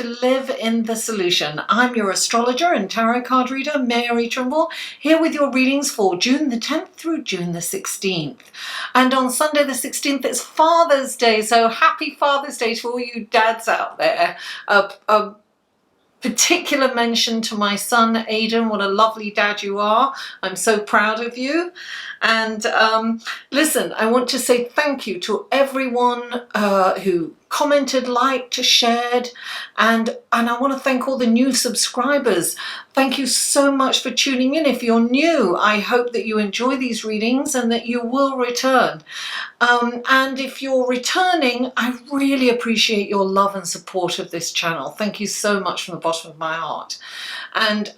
to Live in the Solution. I'm your astrologer and tarot card reader, Mary Trimble, here with your readings for June the 10th through June the 16th. And on Sunday the 16th, it's Father's Day, so happy Father's Day to all you dads out there. A particular mention to my son, Aidan. What a lovely dad you are. I'm so proud of you. And listen, I want to say thank you to everyone who commented, liked, shared, and I want to thank all the new subscribers. Thank you so much for tuning in. If you're new, I hope that you enjoy these readings and that you will return. And if you're returning, I really appreciate your love and support of this channel. Thank you so much from the bottom of my heart. And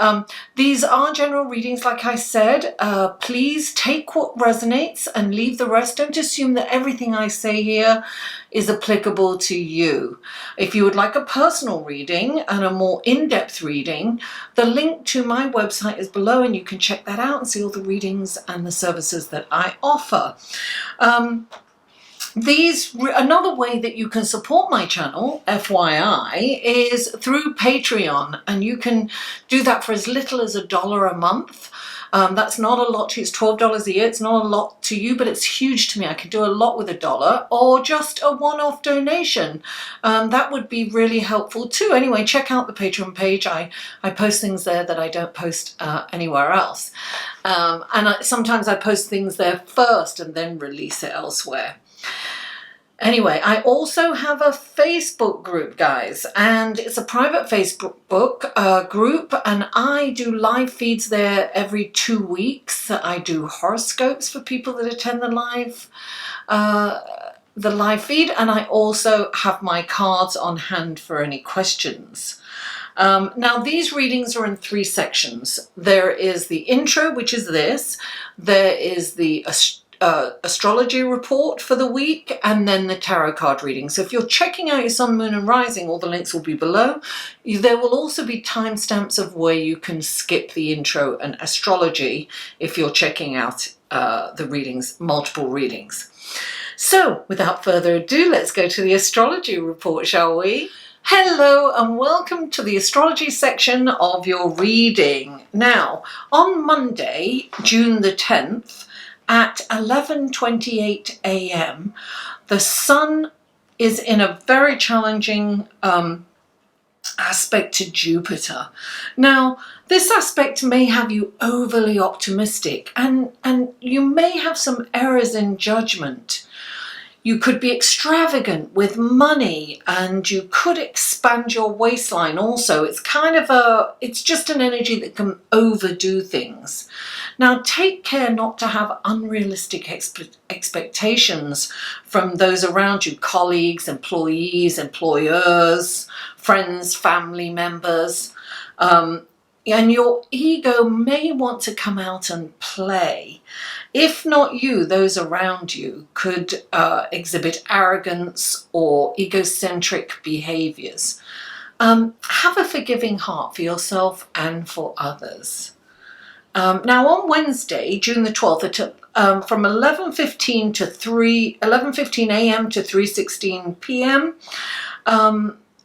these are general readings, like I said. Please take what resonates and leave the rest. Don't assume that everything I say here is applicable to you. If you would like a personal reading and a more in-depth reading, the link to my website is below and you can check that out and see all the readings and the services that I offer. Another way that you can support my channel, FYI, is through Patreon, and you can do that for as little as $1 a month. That's not a lot to you. It's $12 a year. It's not a lot to you, but it's huge to me. I can do a lot with $1, or just a one-off donation. That would be really helpful too. Anyway, check out the Patreon page. I post things there that I don't post anywhere else. Sometimes I post things there first and then release it elsewhere. Anyway, I also have a Facebook group, guys, and it's a private Facebook group, and I do live feeds there every 2 weeks. I do horoscopes for people that attend the live feed, and I also have my cards on hand for any questions. Now, these readings are in 3 sections. There is the intro, which is this. There is the astrology report for the week, and then the tarot card reading. So if you're checking out your sun, moon and rising, all the links will be below. There will also be timestamps of where you can skip the intro and astrology if you're checking out the readings, multiple readings. So without further ado, let's go to the astrology report, shall we? Hello and welcome to the astrology section of your reading. Now, on Monday, June the 10th, at 11:28 a.m., the sun is in a very challenging aspect to Jupiter. Now, this aspect may have you overly optimistic, and you may have some errors in judgment. You could be extravagant with money, and you could expand your waistline also. It's just an energy that can overdo things. Now, take care not to have unrealistic expectations from those around you, colleagues, employees, employers, friends, family members. And your ego may want to come out and play. If not you, those around you could exhibit arrogance or egocentric behaviors. Have a forgiving heart for yourself and for others. Now, on Wednesday, June the 12th, from 11:15 a.m. to 3:16 p.m.,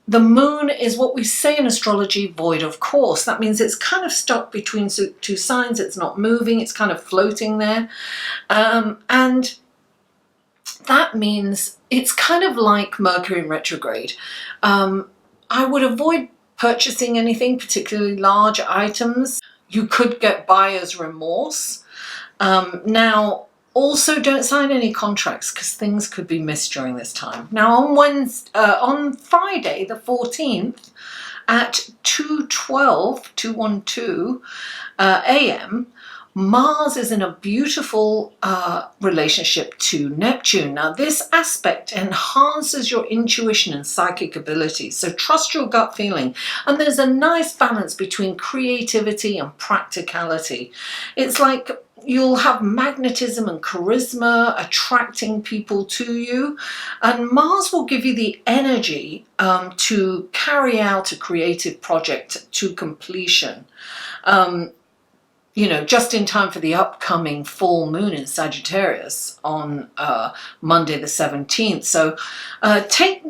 the moon is what we say in astrology, void of course. That means it's kind of stuck between 2 signs. It's not moving. It's kind of floating there. And that means it's kind of like Mercury in retrograde. I would avoid purchasing anything, particularly large items. You could get buyer's remorse. Now, also, don't sign any contracts because things could be missed during this time. Now, on Friday, the 14th, at 2:12 a.m., Mars is in a beautiful relationship to Neptune. Now, this aspect enhances your intuition and psychic abilities, so trust your gut feeling. And there's a nice balance between creativity and practicality. It's like you'll have magnetism and charisma attracting people to you, and Mars will give you the energy to carry out a creative project to completion. Just in time for the upcoming full moon in Sagittarius on Monday the 17th. So take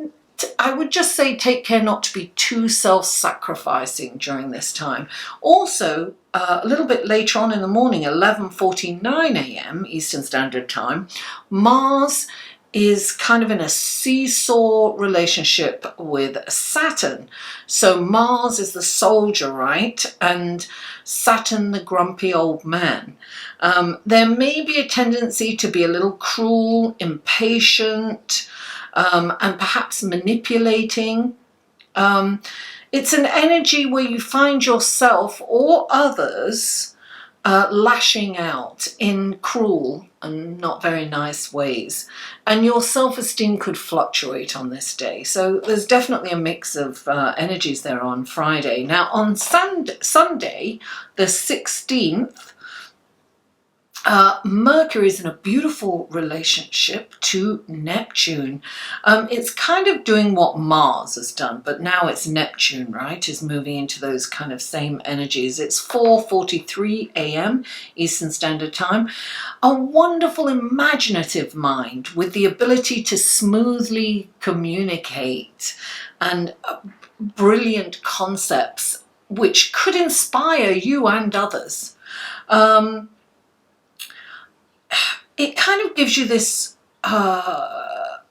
I would just say take care not to be too self-sacrificing during this time. Also, a little bit later on in the morning, 11:49 a.m. Eastern Standard Time, Mars is kind of in a seesaw relationship with Saturn. So Mars is the soldier, right? And Saturn, the grumpy old man. There may be a tendency to be a little cruel, impatient, and perhaps manipulating. It's an energy where you find yourself or others lashing out in cruel and not very nice ways. And your self-esteem could fluctuate on this day. So there's definitely a mix of energies there on Friday. Now on Sunday, the 16th, Mercury is in a beautiful relationship to Neptune. It's kind of doing what Mars has done, but now it's Neptune, right, is moving into those kind of same energies. It's 4:43 a.m. Eastern Standard Time. A wonderful imaginative mind with the ability to smoothly communicate and brilliant concepts which could inspire you and others. It kind of gives you this a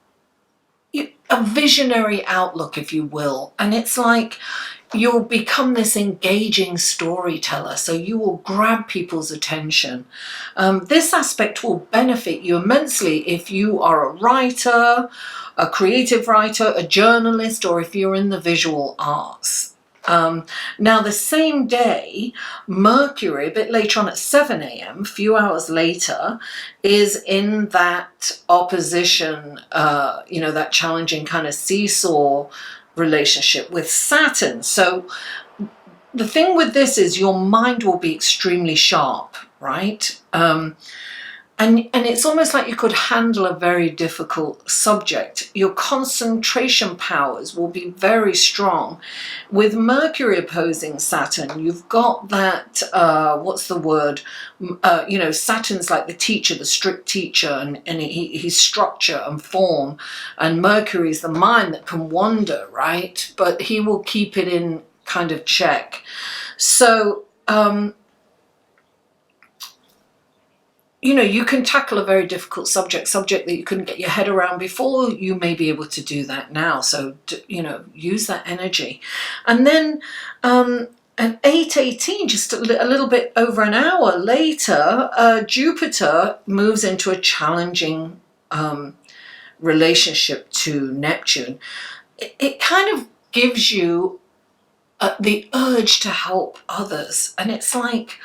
visionary outlook, if you will, and it's like you'll become this engaging storyteller, so you will grab people's attention. This aspect will benefit you immensely if you are a writer, a creative writer, a journalist, or if you're in the visual arts. Now the same day, Mercury, a bit later on at 7 a.m, a few hours later, is in that opposition, that challenging kind of seesaw relationship with Saturn. So the thing with this is your mind will be extremely sharp, right? And it's almost like you could handle a very difficult subject. Your concentration powers will be very strong. With Mercury opposing Saturn, you've got that, what's the word? Saturn's like the teacher, the strict teacher, and he's structure and form. And Mercury's the mind that can wander, right? But he will keep it in kind of check. So, you can tackle a very difficult subject that you couldn't get your head around before. You may be able to do that now. So, use that energy. And then at 8:18, just a little bit over an hour later, Jupiter moves into a challenging relationship to Neptune. It kind of gives you the urge to help others. And it's like,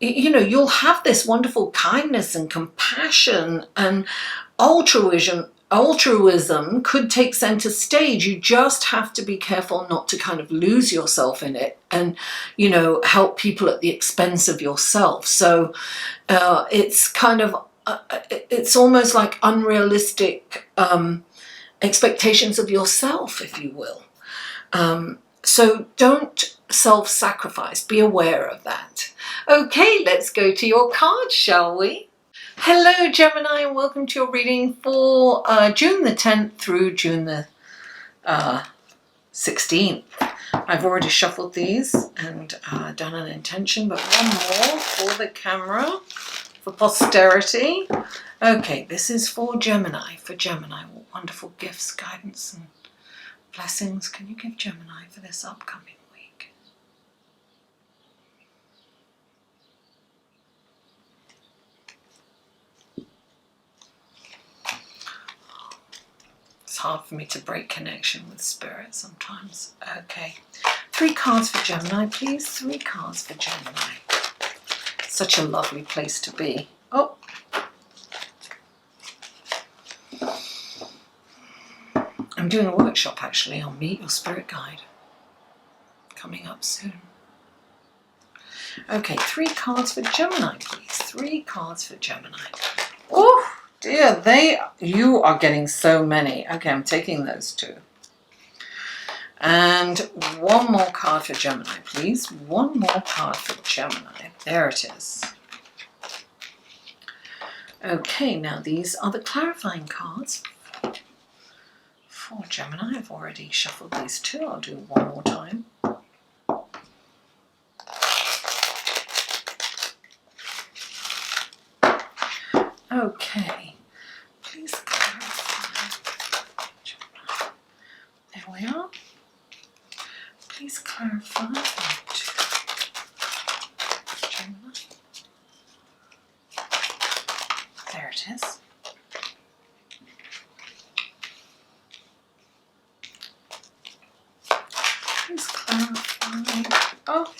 you'll have this wonderful kindness and compassion, and altruism could take center stage. You just have to be careful not to kind of lose yourself in it and, help people at the expense of yourself. So it's kind of, it's almost like unrealistic expectations of yourself, if you will. So don't self-sacrifice. Be aware of that. Okay, let's go to your cards, shall we? Hello, Gemini, and welcome to your reading for June the 10th through June the 16th. I've already shuffled these and done an intention, but one more for the camera, for posterity. Okay, this is for Gemini. For Gemini, what wonderful gifts, guidance, and blessings can you give Gemini for this upcoming week? It's hard for me to break connection with spirit sometimes. Okay, 3 cards for Gemini, please. 3 cards for Gemini. Such a lovely place to be. Oh. I'm doing a workshop actually on Meet Your Spirit Guide, coming up soon. Okay, 3 cards for Gemini, please. 3 cards for Gemini. Oh dear, you are getting so many. Okay, I'm taking those 2. And 1 more card for Gemini, please. 1 more card for Gemini. There it is. Okay, now these are the clarifying cards for Gemini. I've already shuffled these two. I'll do one more time. Okay, please clarify. There we are. Please clarify. Gemini. There it is. Please clarify. Oh,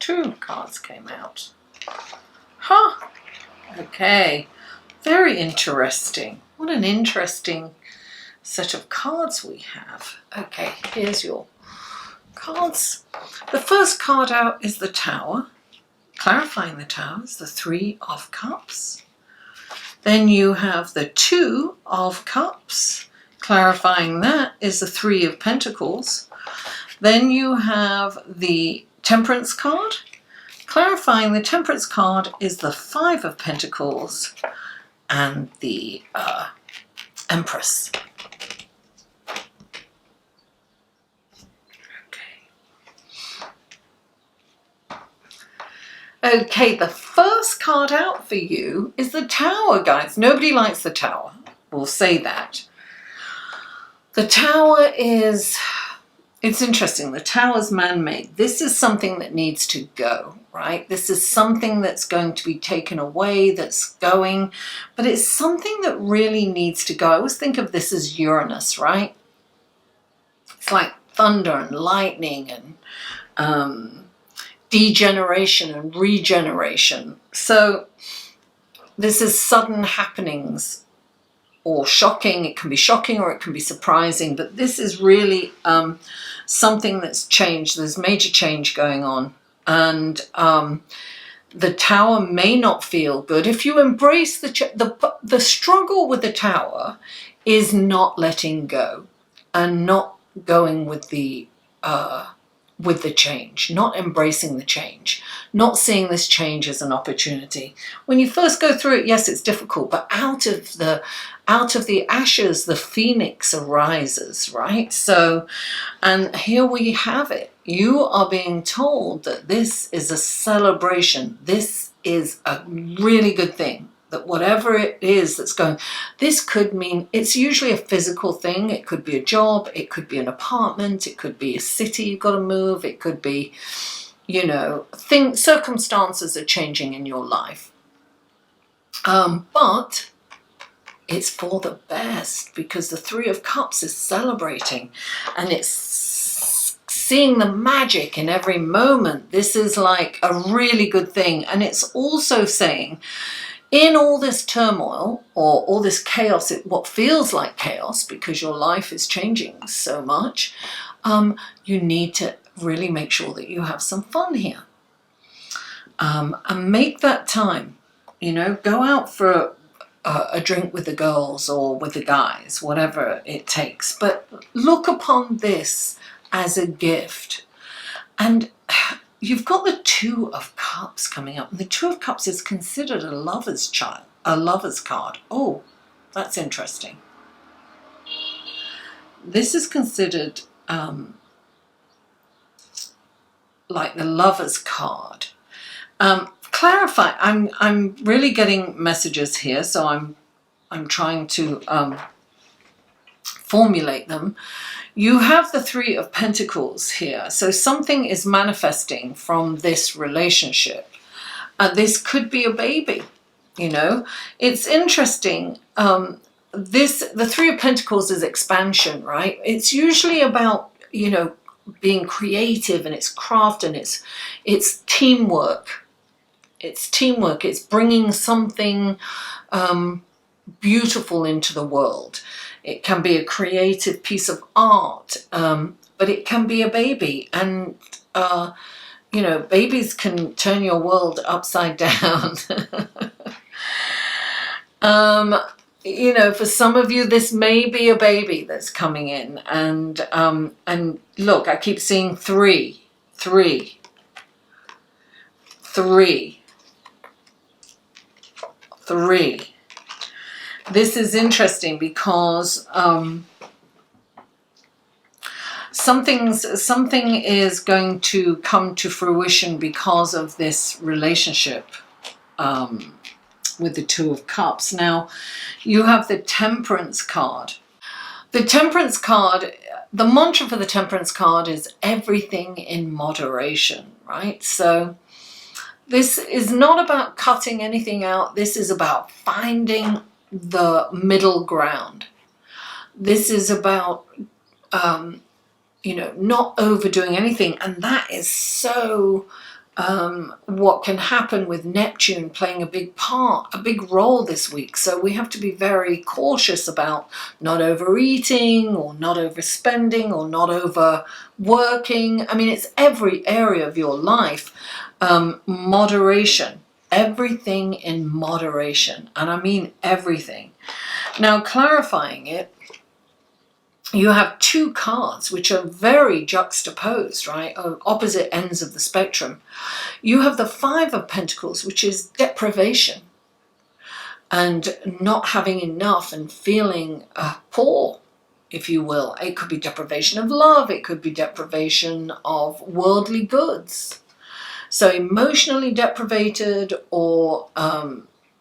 two cards came out. Huh. Okay. Very interesting. What an interesting set of cards we have. Okay, here's your cards. The first card out is the Tower. Clarifying the Tower is the Three of Cups. Then you have the Two of Cups. Clarifying that is the Three of Pentacles. Then you have the Temperance card. Clarifying the Temperance card is the Five of Pentacles and the Empress. Okay, the first card out for you is the Tower, guys. Nobody likes the Tower. We'll say that. The Tower is, it's interesting. The Tower's man-made. This is something that needs to go, right? This is something that's going to be taken away, that's going, but it's something that really needs to go. I always think of this as Uranus, right? It's like thunder and lightning and degeneration and regeneration. So this is sudden happenings or shocking. It can be shocking or it can be surprising, but this is really something that's changed. There's major change going on, and the Tower may not feel good. If you embrace the struggle with the Tower is not letting go and not going with the change, not embracing the change, not seeing this change as an opportunity. When you first go through it, yes, it's difficult, but out of the ashes, the phoenix arises, right? So, and here we have it. You are being told that this is a celebration. This is a really good thing. That whatever it is that's going, this could mean, it's usually a physical thing. It could be a job, it could be an apartment, it could be a city you've got to move, it could be, you know, circumstances are changing in your life. But it's for the best, because the Three of Cups is celebrating and it's seeing the magic in every moment. This is like a really good thing. And it's also saying, in all this turmoil or all this chaos, what feels like chaos because your life is changing so much, you need to really make sure that you have some fun here. And make that time, you know, go out for a drink with the girls or with the guys, whatever it takes. But look upon this as a gift. And you've got the Two of Cups coming up. And the Two of Cups is considered a lover's card. Oh, that's interesting. This is considered like the lover's card. Clarify. I'm really getting messages here, so I'm trying to formulate them. You have the Three of Pentacles here. So something is manifesting from this relationship. This could be a baby, you know. It's interesting. The Three of Pentacles is expansion, right? It's usually about, you know, being creative, and it's craft, and it's teamwork. It's teamwork. It's bringing something beautiful into the world. It can be a creative piece of art, but it can be a baby. And, you know, babies can turn your world upside down. You know, for some of you, this may be a baby that's coming in. And look, I keep seeing three. This is interesting because something is going to come to fruition because of this relationship with the Two of Cups. Now, you have the Temperance card. The Temperance card, the mantra for the Temperance card is everything in moderation, right? So this is not about cutting anything out. This is about finding the middle ground. This is about, you know, not overdoing anything. And that is so what can happen with Neptune playing a big role this week. So we have to be very cautious about not overeating or not overspending or not overworking. I mean, it's every area of your life. Moderation, everything in moderation. And I mean everything. Now, clarifying it, you have two cards which are very juxtaposed, right? Opposite ends of the spectrum. You have the Five of Pentacles, which is deprivation and not having enough and feeling poor, if you will. It could be deprivation of love. It could be deprivation of worldly goods. So emotionally deprivated or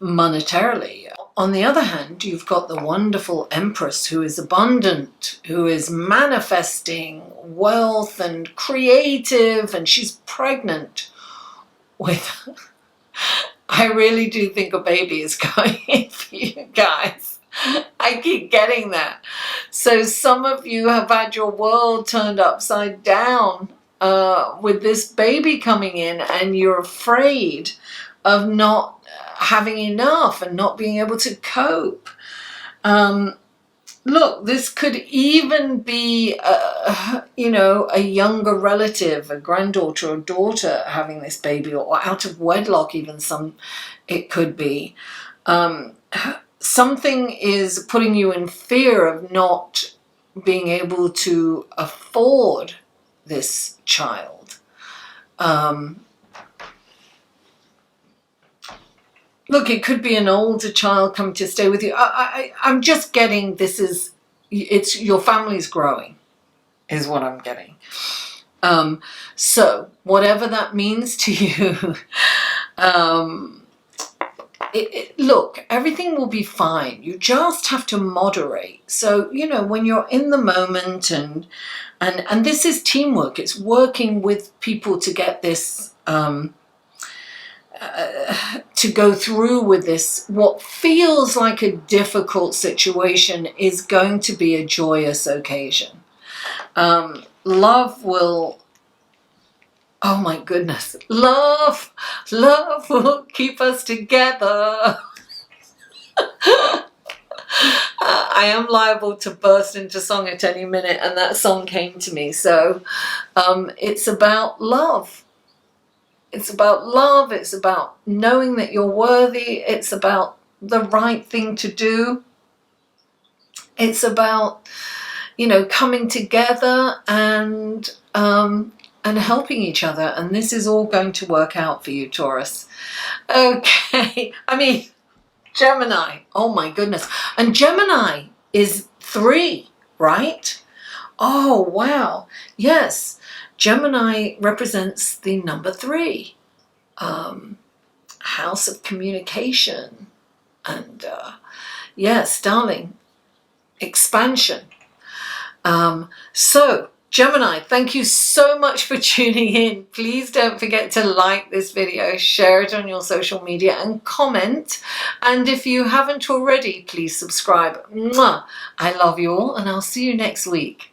monetarily. On the other hand, you've got the wonderful Empress who is abundant, who is manifesting wealth and creative, and she's pregnant with... I really do think a baby is coming for you guys. I keep getting that. So some of you have had your world turned upside down with this baby coming in, and you're afraid of not having enough and not being able to cope. Look, this could even be, you know, a younger relative, a granddaughter or daughter having this baby, or out of wedlock even it could be. Something is putting you in fear of not being able to afford this child. Look, it could be an older child coming to stay with you. I'm just getting it's your family's growing, is what I'm getting. So whatever that means to you, look, everything will be fine. You just have to moderate. So, you know, when you're in the moment and this is teamwork, it's working with people to get this, to go through with this, what feels like a difficult situation is going to be a joyous occasion. Love will, oh my goodness, love will keep us together. I am liable to burst into song at any minute, and that song came to me. So it's about love. It's about love. It's about knowing that you're worthy. It's about the right thing to do. It's about, you know, coming together and helping each other. And this is all going to work out for you, Taurus. Okay. I mean, Gemini. Oh my goodness. And Gemini is 3, right? Oh, wow. Yes. Gemini represents the number 3, house of communication, and yes, darling, expansion. So Gemini, thank you so much for tuning in. Please don't forget to like this video, share it on your social media, and comment. And if you haven't already, please subscribe. Mwah! I love you all, and I'll see you next week.